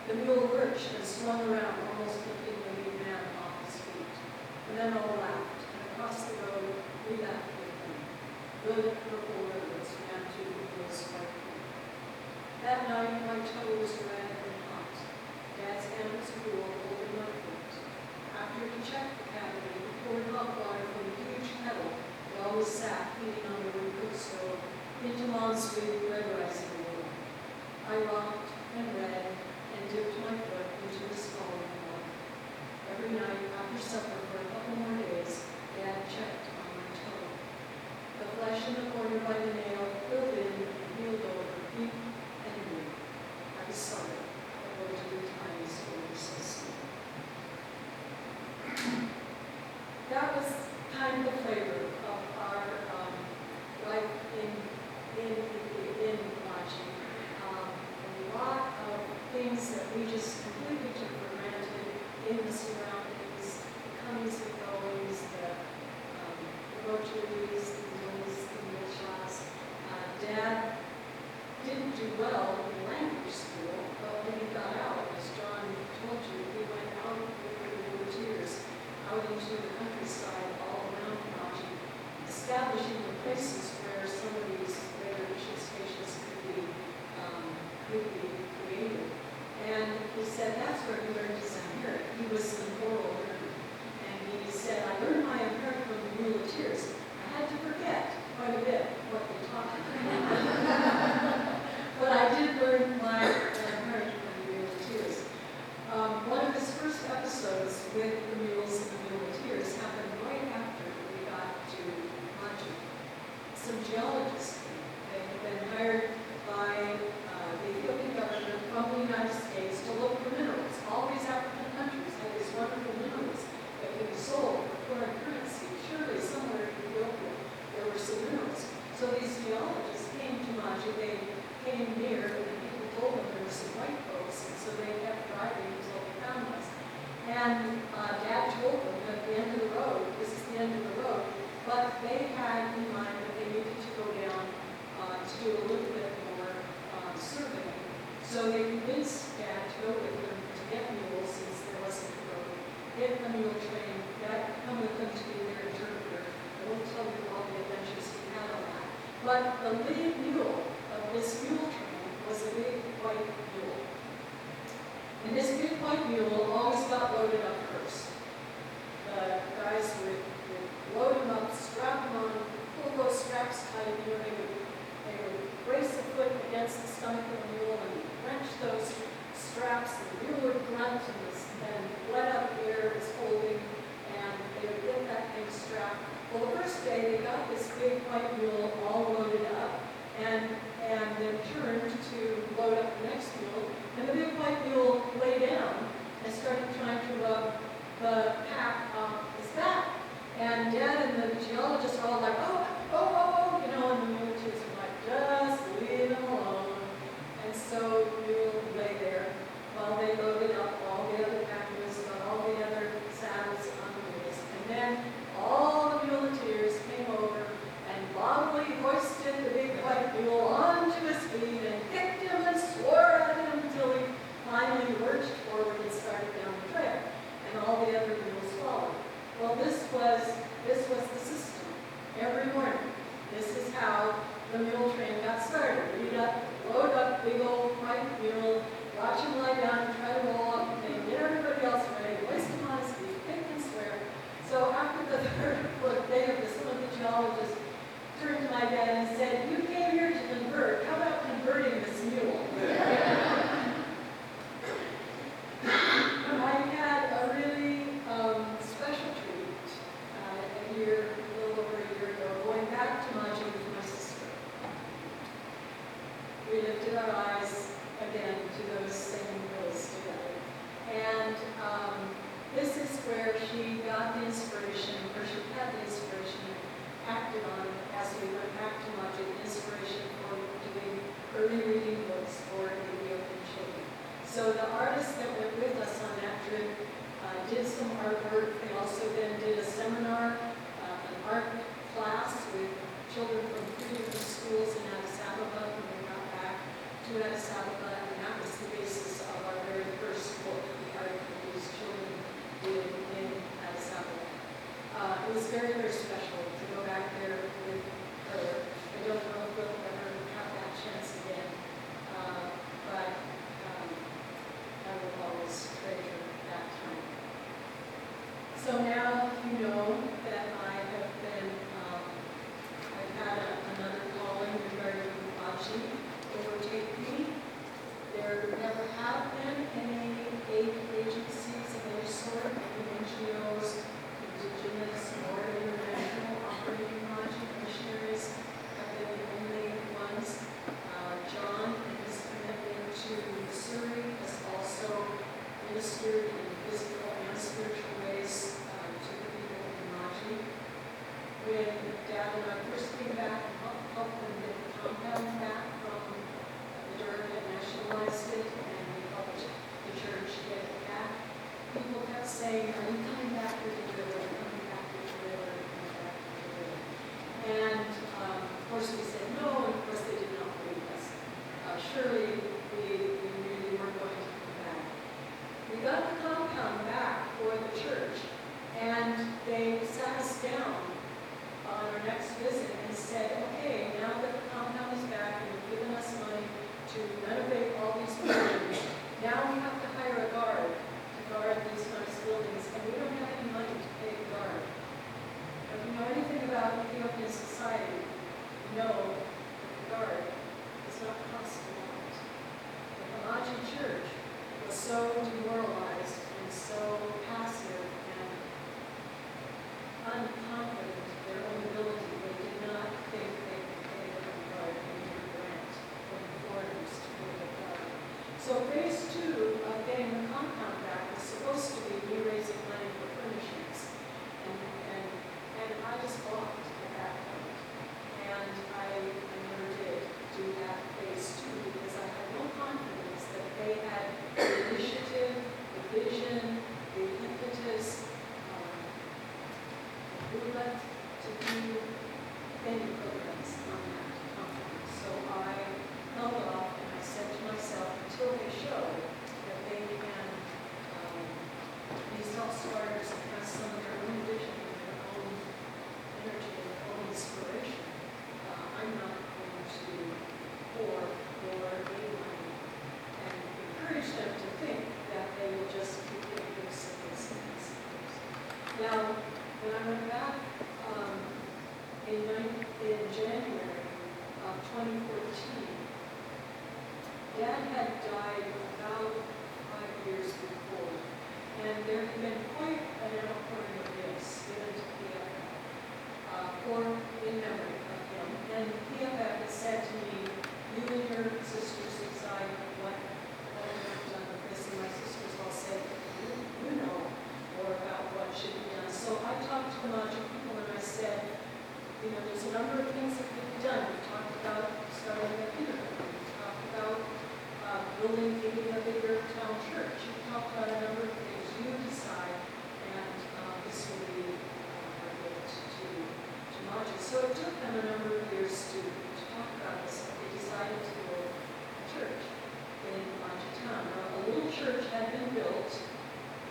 The mule lurched and swung around, almost lifting the lead man off his feet. And then all laughed, and across the road, we laughed with them. Good purple rivers ran through the mule's white feet. That night, my toe was red and hot. Dad's hand was cool, holding my foot. After he checked the cavity, he poured hot water from a huge kettle that always sat heating on the wood cook stove into Mom's sweet red rising water. I rocked and read and dipped my foot into the scalding water. Every night after supper for a couple more days, Dad checked on my toe. The flesh in the corner by the nail filled in and healed over deep and deep. I was sorry that those good times were so sweet. That was kind of the flavor of our life in watching. A lot of things that we just completely took for granted in the surroundings, the comings and goings, the rotaries, the meals, the meal shots. Dad didn't do well in language school, but when he got out, as John told you, he went out with the volunteers out into the countryside all around Maji, establishing the places where some of these later mission stations could be created. And he said that's where he learned his Amharic. He was an oral learner. And he said, I learned my Amharic from the muleteers. I had to forget quite a bit what they taught me. But I did learn my Amharic from the muleteers. One of his first episodes with the mules and the muleteers happened right after we got to Maji. Some geologists came. They had been hired by the Ethiopian government from the United States to look for minerals. All these African countries had these wonderful minerals that could be sold for foreign currency. Surely somewhere in Ethiopia there were some minerals. So these geologists came to Maji. They came near, and people told them there were some white folks, and so they kept driving until they found us. And Dad told them at the end of the road, this is the end of the road, but they had in mind that they needed to go down to do a little bit more surveying. So they convinced Dad to go with them to get mules since there wasn't a road, get a mule train. Dad would come with them to be their interpreter. I won't tell you all the adventures he had on that. But the lead mule of this mule train was a big white mule. And this big white mule always got loaded up first. The guys would load him up, strap him on, pull those straps tight, they would brace the foot against the stomach of the mule and wrench those straps, and the mule would grunt and let out air was holding, and they would get that thing strapped. Well, the first day they got this big white mule all loaded up, and then turned to load up the next mule, and the big white mule lay down and started trying to rub the pack off his back. And Dad and the geologists are all like, oh, you know, and the muleteers are like, just leave him alone. And so the mule lay there while they loaded up all the other packages, got all the other saddles on the mules. And then all the muleteers came over and loudly hoisted the big white mule onto his feet and kicked him and swore at him until he finally lurched forward and started down the trail. And all the other mules followed. Well, this was the system. Every morning, this is how the mule train got started. Read up, load up big old white mule, watch him lie down and try to roll up, and then get everybody else ready, hoist him on his feet, where she got the inspiration, or she had the inspiration and acted on it as we went back to Maji, inspiration for doing early reading books for Ethiopian children. So the artists that went with us on that trip did some artwork. They also then did a seminar, an art class with children from 3 different schools in Addis Ababa when they got back to Addis Ababa, and that was the basis of our very first book, the art that these children did in Addis Ababa. It was very, very special to go back there with her. I don't know if we'll ever have that chance again, but I will always treasure that time. So now you know that I have been, I've had another calling regarding Maji overtake me. There never have been any aid agencies of any sort, any NGOs, indigenous or international operating Maji missionaries have been the only ones. John, in his commitment to Missouri, has also ministered in physical and spiritual ways to the people in Maji. When Dad and I first came back and helped them get the compound back from the dirt and nationalized it, and we helped the church get it back, people kept saying, "Are you coming back to the river? Are you coming back to the river? Are you coming back to the river?" And of course we said no, and of course they did not believe us. Surely we really weren't going to come back. We got the compound back for the church, and they sat us down on our next visit and said, "Okay, now that the compound is back and you've given us money to renovate all these buildings, now we have to hire a guard to guard these nice buildings, and we don't have any money to pay a guard." If you know anything about Ethiopian society, you know that the guard does not cost a lot. The Maji church was so demoralized and so passive and unconfident in their own ability, they did not think they could pay a guard and get a grant from the foreigners to pay the guard. So phase 2 of getting the compound back was supposed to be me raising money for furnishings. And I just balked at that point. And I never did do that phase 2 because I had no confidence that they had the initiative, the vision, the impetus, the movement to do any programs on that compound. So I held off and I said to myself, until they show that they can be self-starters and have some of their own vision and their own energy and their own inspiration, I'm not going to pour more aid money and encourage them to think that they will just keep getting this and this and this and this. Now, when I went back in January of 2014, Dad had died about 5 years before, and there had been quite an outpouring of gifts given to PFF in memory of him. And PFF had said to me, "You and your sisters decide what you have done with this," and my sisters all said, you know more about what should be done. So I talked to the Maji people and I said, there's a number of things that can be done. We talked about starting a kindergarten. We talked about building maybe a bigger town church. We talked about a number of things. You decide, and this will be our gift to Maji. So it took them a number of years to talk about this, but they decided to build a church in Maji town. Now, a little church had been built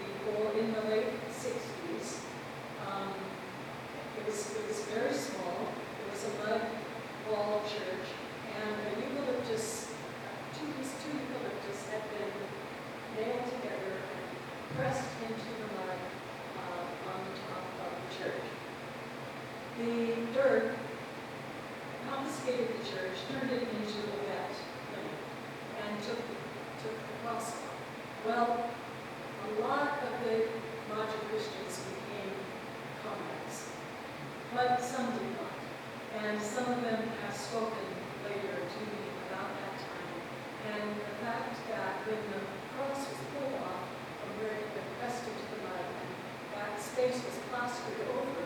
before in the late 60s. It was very small. It was a mud wall church, and a eucalyptus, two eucalyptus had been nailed together and pressed into the mud on the top of the church. The dirt confiscated the church, turned it into a wet lake, and took the cross off. Well, a lot of the Maji Christians became converts, but some did not. And some of them have spoken later to me about that time. And the fact that when the cross was pulled off from where it had been pressed into the mud and plastered over,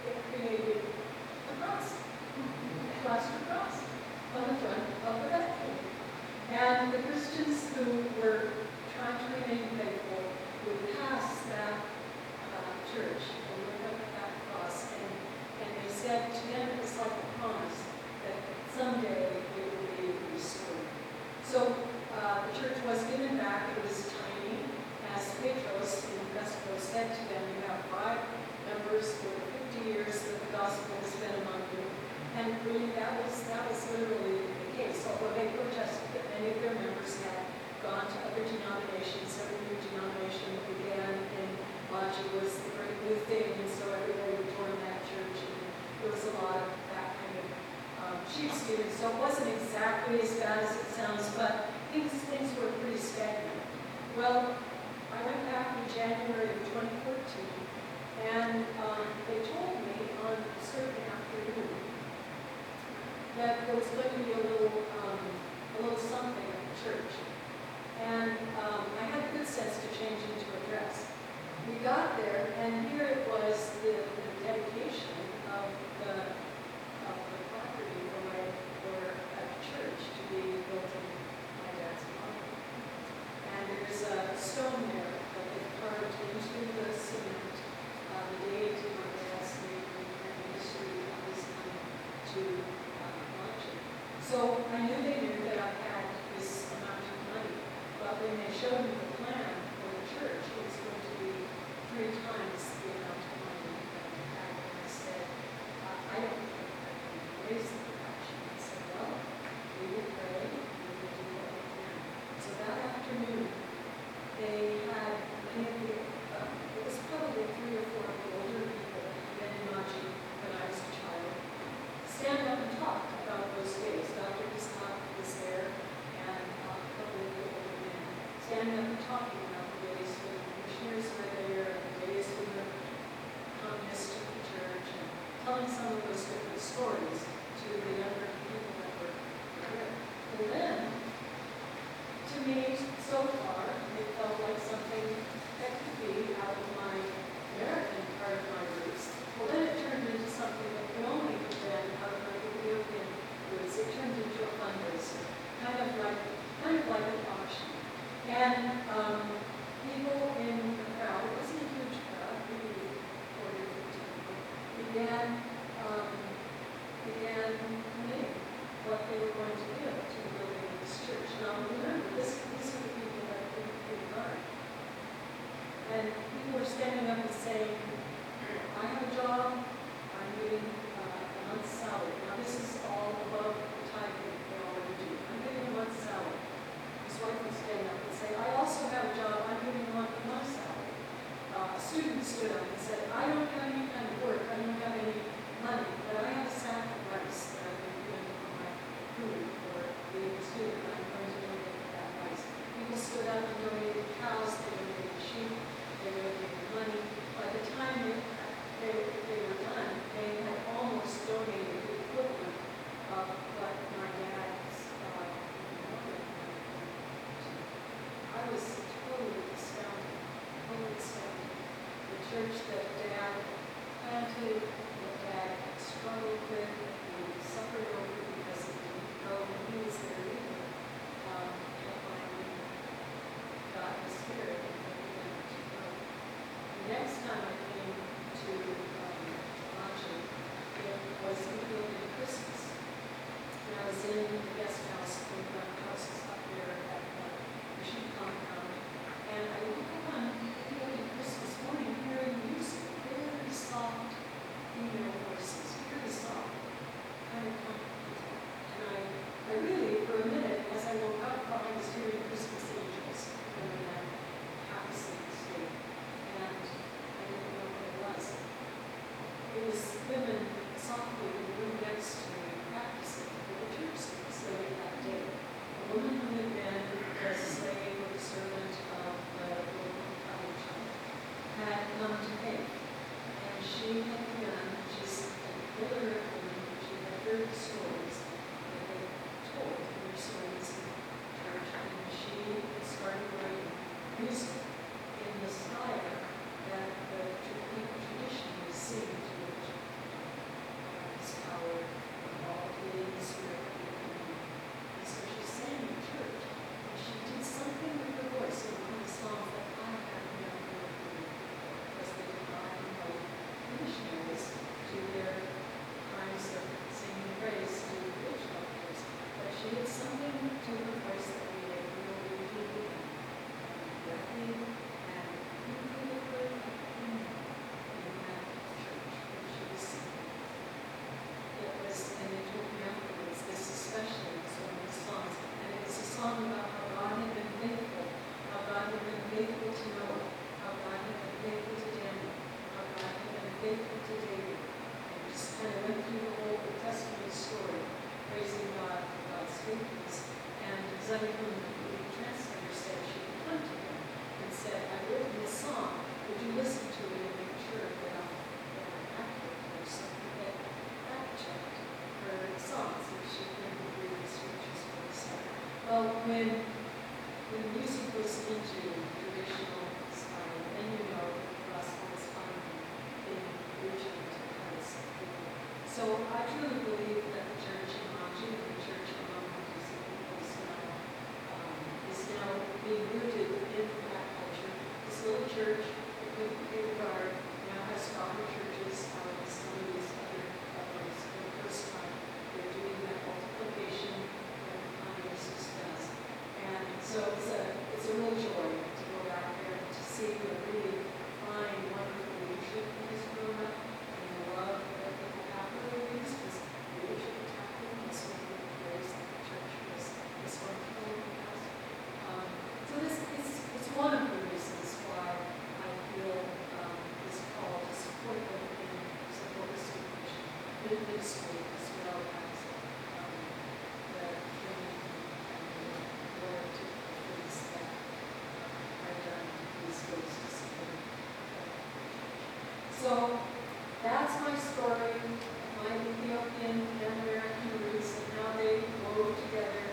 it created a cross, a plaster cross on the front of the rectangle. And the Christians who were trying to remain faithful would pass that church and look up at that cross, and they said to them it was like a promise that someday it would be restored. So the church was given back. It was tiny, as Petros in Fesco said to them, you have 5 members for 50 years that the gospel has been among you. And really that was literally the case, although they protested that many of their members had gone to other denominations. Every new denomination that began in Maji was the great new thing, and so everybody would join that church, and there was a lot of that kind of sheepskin. So it wasn't exactly as bad as it sounds, but things were pretty stagnant. Well, I went back in January of 2014, and they told me on a certain afternoon that there was going to be a little something at the church. And I had the good sense to change into a dress. We got there, and here it was the dedication of the property for a church to be built in my dad's honor. And there's a stone there that they carved into the cement, the deity of my dad's name and the history of his name to launch it. So I knew they knew that I had this amount of money, but when they showed me the plan for the church, it was going to be 3 times the amount of money that I had. And I said, I don't think I can raise the production. I said, well, we will pray, we will do what we can. So that afternoon, they had many of the, it was probably 3 or 4 of the older people who had been in Maji when I was a child, stand up and talk about those days. Dr. Isaac was there, and a couple of the older men standing up and talking about the days when the missionaries were there, and the days when the communists took the church, and telling some of those different stories to the younger people that were there. And then, to me, so far, it felt like something that could be out of my American part of my roots. Well, then it turned into something that could only have been out of my Ethiopian roots. It turned into a fundraiser, kind of like an auction. And people in the crowd, it wasn't a huge crowd, maybe 40 or 50 people, began committing what they were going to give to the building of this church. Now remember, these are the people that have been in guard. And people were standing up and saying, I have a job, I'm getting a month's salary. Now this is all above the tithing they already do. I'm getting a month's salary. His wife would stand up and say, I also have a job, I'm getting a month's salary. A student stood up and said, I don't have any kind of work, I don't have any money, but I have a sack of rice that I've been given for my food for being a student. I'm going to donate that rice. People stood up and donated cows, they donated sheep, they donated money. By the time they were done, they had almost donated the equivalent of what my dad's I was totally astounded, The church that Dad planted, that Dad struggled with, and suffered over because he didn't know when he was there either, had finally got the spirit and began to grow. The next time I came to Maji, it was Ethiopian Christmas. And I was in the guest house, one of the houses up there at the mission compound, and I woke up on Ethiopian Christmas morning hearing music, very soft female voices, very soft, kind of comfortable. And I really, for a minute, as I woke up, thought I was hearing Christmas angels in that happy state. And I didn't know what it was. It was women softly in the room next to me practicing for the church service later that day. A woman who had been the slave or the servant of the local cottage had come to faith. And she had begun, she's an illiterate woman, she had heard the stories that they told in their sermons in church, and she had started writing music in the style that the tradition is So I truly believe that the church in Maji, the church among is now being rooted in that culture. This little church, the Guard, now has stronger churches out of some of these other others. For the first time, they're doing that multiplication that the Congress does. And so it's a real joy to go out there and to see the really fine, wonderful leadership that has grown up, and the love that people have for their leaders, because leadership is happening in so many ways that the church is wonderful in the past. So it's one of the reasons why I feel this call to support them and support the supervision ministry as well as the training and the loyalty things that are done these days to support the church. So that's my story of my Ethiopian and American roots and how they wove together